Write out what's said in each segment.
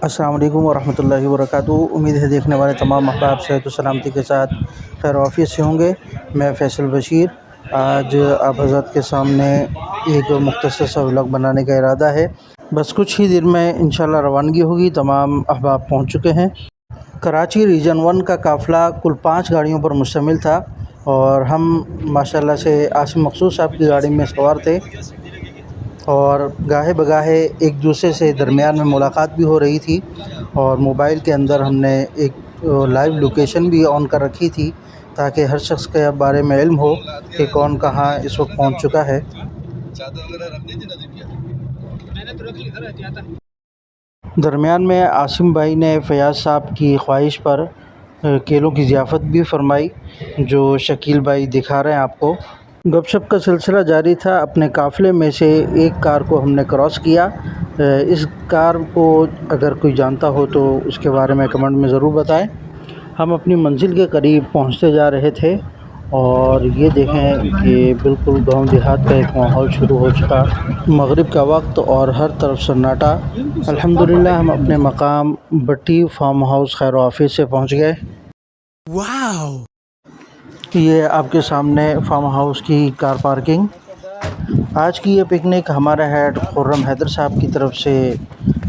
السلام علیکم ورحمۃ اللہ وبرکاتہ۔ امید ہے دیکھنے والے تمام احباب صحت و سلامتی کے ساتھ خیر و عافیت سے ہوں گے۔ میں فیصل بشیر آج آپ حضرات کے سامنے ایک مختصر سا ولاگ بنانے کا ارادہ ہے۔ بس کچھ ہی دیر میں انشاءاللہ روانگی ہوگی۔ تمام احباب پہنچ چکے ہیں۔ کراچی ریجن 1 کا قافلہ کل 5 گاڑیوں پر مشتمل تھا اور ہم ماشاءاللہ سے عاصم مقصود صاحب کی گاڑی میں سوار تھے، اور گاہے بگاہے ایک دوسرے سے درمیان میں ملاقات بھی ہو رہی تھی، اور موبائل کے اندر ہم نے ایک لائیو لوکیشن بھی آن کر رکھی تھی تاکہ ہر شخص کے بارے میں علم ہو کہ کون کہاں اس وقت پہنچ چکا ہے۔ درمیان میں عاصم بھائی نے فیاض صاحب کی خواہش پر کیلوں کی ضیافت بھی فرمائی، جو شکیل بھائی دکھا رہے ہیں آپ کو۔ گپ شپ کا سلسلہ جاری تھا۔ اپنے قافلے میں سے ایک کار کو ہم نے کراس کیا۔ اس کار کو اگر کوئی جانتا ہو تو اس کے بارے میں کمنٹ میں ضرور بتائیں۔ ہم اپنی منزل کے قریب پہنچتے جا رہے تھے اور یہ دیکھیں کہ بالکل گاؤں دیہات کا ایک ماحول شروع ہو چکا، مغرب کا وقت اور ہر طرف سناٹا۔ الحمدللہ ہم اپنے مقام بٹی فارم ہاؤس خیر و عافیت سے پہنچ گئے۔ واو! یہ آپ کے سامنے فارم ہاؤس کی کار پارکنگ۔ آج کی یہ پکنک ہمارے ہیڈ خرم حیدر صاحب کی طرف سے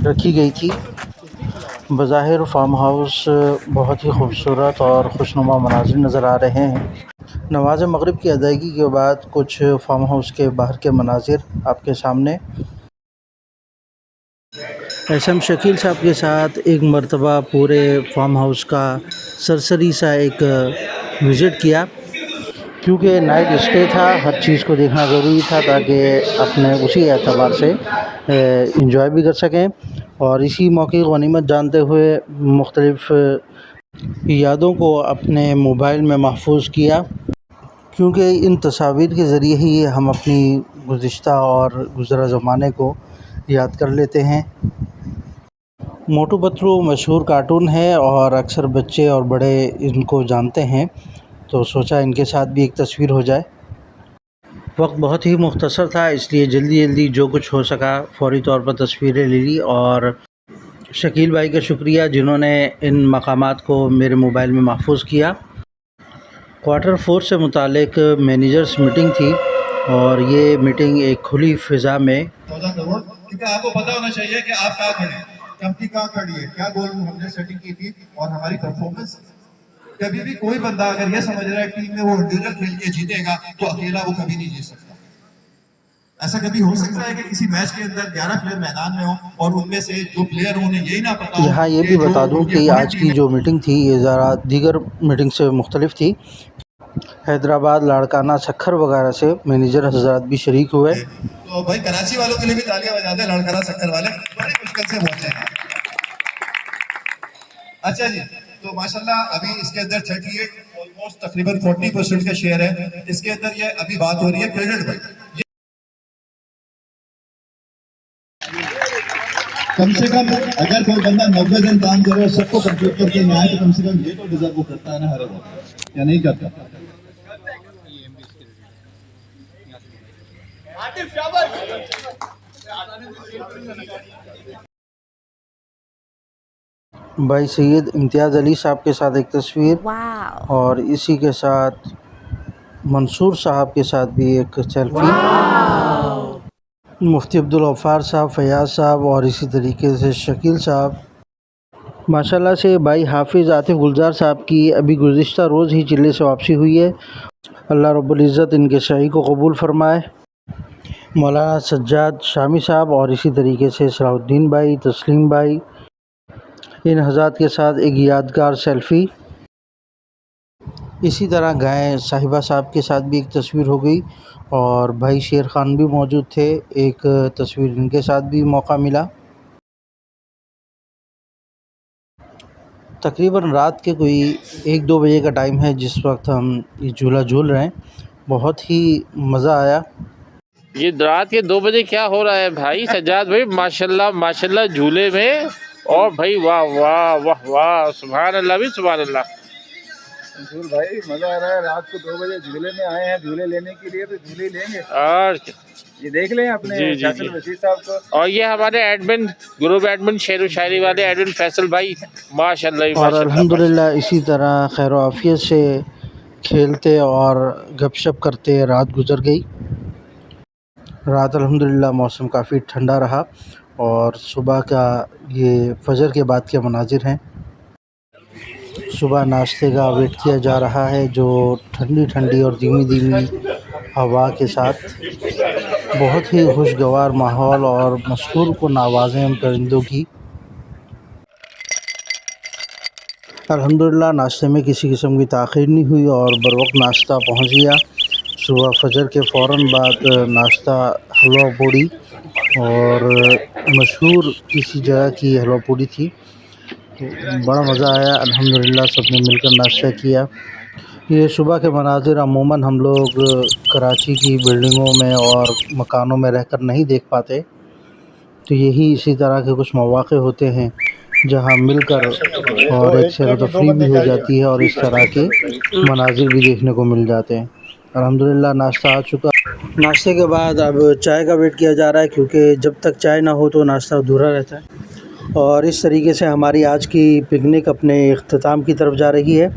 رکھی گئی تھی۔ بظاہر فارم ہاؤس بہت ہی خوبصورت اور خوشنما مناظر نظر آ رہے ہیں۔ نماز مغرب کی ادائیگی کے بعد کچھ فارم ہاؤس کے باہر کے مناظر آپ کے سامنے۔ ایس ایم شکیل صاحب کے ساتھ ایک مرتبہ پورے فارم ہاؤس کا سرسری سا ایک وزٹ کیا، کیونکہ نائٹ اسٹے تھا، ہر چیز کو دیکھنا ضروری تھا تاکہ اپنے اسی اعتبار سے انجوائے بھی کر سکیں، اور اسی موقع کو غنیمت جانتے ہوئے مختلف یادوں کو اپنے موبائل میں محفوظ کیا، کیونکہ ان تصاویر کے ذریعے ہی ہم اپنی گزشتہ اور گزرا زمانے کو یاد کر لیتے ہیں۔ موٹو پتلو مشہور کارٹون ہے اور اکثر بچے اور بڑے ان کو جانتے ہیں، تو سوچا ان کے ساتھ بھی ایک تصویر ہو جائے۔ وقت بہت ہی مختصر تھا، اس لیے جلدی جو کچھ ہو سکا فوری طور پر تصویریں لے لی، اور شکیل بھائی کا شکریہ جنہوں نے ان مقامات کو میرے موبائل میں محفوظ کیا۔ کوارٹر 4 سے متعلق مینیجرز میٹنگ تھی، اور یہ میٹنگ ایک کھلی فضا میں۔ 14 کروڑ، کیونکہ آپ کو پتا ہونا چاہیے کہ آپ کہاں کھڑے ہیں، کمپنی کہاں کھڑی ہے، کیا گول ہم نے سیٹنگ کی تھی اور ہماری پرفارمنس۔ کبھی بھی کوئی بندہ اگر یہ سمجھ رہا ہے ٹیم میں وہ انڈیویجول کھیل کے جیتے گا تو اکیلا وہ کبھی نہیں جیت سکتا۔ ایسا کبھی ہو سکتا ہے کہ کسی میچ کے اندر 11 پلیئر میدان میں ہوں اور ان میں سے جو پلیئر ہوں انہیں یہی نہ پتا ہو۔ یہاں یہ بھی بتا دوں کہ آج کی جو میٹنگ تھی یہ ذرا دیگر میٹنگ سے مختلف تھی۔ حیدرآباد، لاڑکانہ، سکھر وغیرہ سے مینیجر حضرات بھی شریک ہوئے۔ تو بھائی کراچی والوں کے لیے بھی تالیاں بجا دیں، لاڑکانہ سکھر والے بڑی مشکل سے پہنچے ہیں۔ اچھا جی، تو ماشاءاللہ ابھی اس کے اندر 38 آلموسٹ تقریباً 40% کا شیئر ہے اس کے اندر۔ یہ ابھی بات ہو رہی ہے کریڈٹ بھائی، کم سے کم اگر کوئی بندہ 90 دن کام کرے اور سب کو کمپلیٹ کر کے نہ آئے تو کم سے کم یہ تو ڈیزرو کرتا ہے نا ہر وقت، یا نہیں کرتا؟ بھائی سید امتیاز علی صاحب کے ساتھ ایک تصویر، اور اسی کے ساتھ منصور صاحب کے ساتھ بھی ایک سیلفی، مفتی عبدالغفار صاحب، فیاض صاحب، اور اسی طریقے سے شکیل صاحب۔ ماشاءاللہ سے بھائی حافظ عاطف گلزار صاحب کی ابھی گزشتہ روز ہی چلے سے واپسی ہوئی ہے، اللہ رب العزت ان کے سعی کو قبول فرمائے۔ مولانا سجاد شامی صاحب، اور اسی طریقے سے صلاح الدین بھائی، تسلیم بھائی، ان حضرات کے ساتھ ایک یادگار سیلفی۔ اسی طرح گائے صاحبہ صاحب کے ساتھ بھی ایک تصویر ہو گئی، اور بھائی شیر خان بھی موجود تھے، ایک تصویر ان کے ساتھ بھی موقع ملا۔ تقریباً رات کے کوئی 1-2 بجے کا ٹائم ہے جس وقت ہم یہ جھولا جھول رہے ہیں، بہت ہی مزہ آیا۔ یہ رات کے 2 بجے کیا ہو رہا ہے بھائی سجاد بھائی؟ ماشاءاللہ ماشاءاللہ جھولے میں، اور بھائی واہ واہ واہ واہ، سبحان اللہ بھی سبحان اللہ۔ منصور بھائی مزہ آ رہا ہے، رات کو 2 بجے جھولے میں آئے ہیں جھولے لینے کے لیے، تو جھولے لیں گے۔ اور یہ دیکھ لیں اپنے جی، جی، فیصل جی۔ رشید صاحب کو. اور یہ ہمارے ایڈمن گروپ ایڈمن شعر و شاعری والے ایڈمن فیصل بھائی ماشاء اللہ اور الحمدللہ اسی طرح خیر و عافیت سے کھیلتے اور گپ شپ کرتے رات گزر گئی. رات الحمدللہ موسم کافی ٹھنڈا رہا اور صبح کا یہ فجر کے بعد کے مناظر ہیں. صبح ناشتے کا ویٹ کیا جا رہا ہے جو ٹھنڈی ٹھنڈی اور دھیمی دھیمی ہوا کے ساتھ بہت ہی خوشگوار ماحول اور مسحور کن آوازیں ان پرندوں کی. الحمدللہ ناشتے میں کسی قسم کی تاخیر نہیں ہوئی اور بروقت ناشتہ پہنچ گیا. صبح فجر کے فوراً بعد ناشتہ حلوہ پوڑی اور مشہور کسی جگہ کی حلوہ پوڑی تھی. تو بڑا مزہ آیا الحمدللہ سب نے مل کر ناشتہ کیا. یہ صبح کے مناظر عموماً ہم لوگ کراچی کی بلڈنگوں میں اور مکانوں میں رہ کر نہیں دیکھ پاتے. تو یہی اسی طرح کے کچھ مواقع ہوتے ہیں جہاں مل کر اور ایک سیر و تفریح بھی ہو جاتی ہے اور اس طرح کے مناظر بھی دیکھنے کو مل جاتے ہیں. الحمدللہ ناشتہ آ چکا. ناشتے کے بعد اب چائے کا ویٹ کیا جا رہا ہے کیونکہ جب تک چائے نہ ہو تو ناشتہ ادھورا رہتا ہے. اور اس طریقے سے ہماری آج کی پکنک اپنے اختتام کی طرف جا رہی ہے.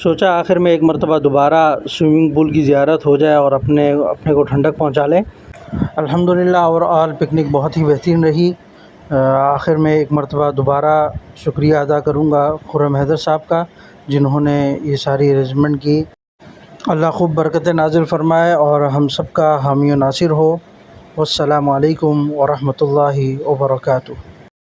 سوچا آخر میں ایک مرتبہ دوبارہ سوئمنگ پول کی زیارت ہو جائے اور اپنے کو ٹھنڈک پہنچا لیں. الحمدللہ اوور آل پکنک بہت ہی بہترین رہی. آخر میں ایک مرتبہ دوبارہ شکریہ ادا کروں گا خرم حیدر صاحب کا جنہوں نے یہ ساری ارینجمنٹ کی. اللہ خوب برکتیں نازل فرمائے اور ہم سب کا حامی و ناصر ہو. والسلام علیکم ورحمۃ اللہ وبرکاتہ.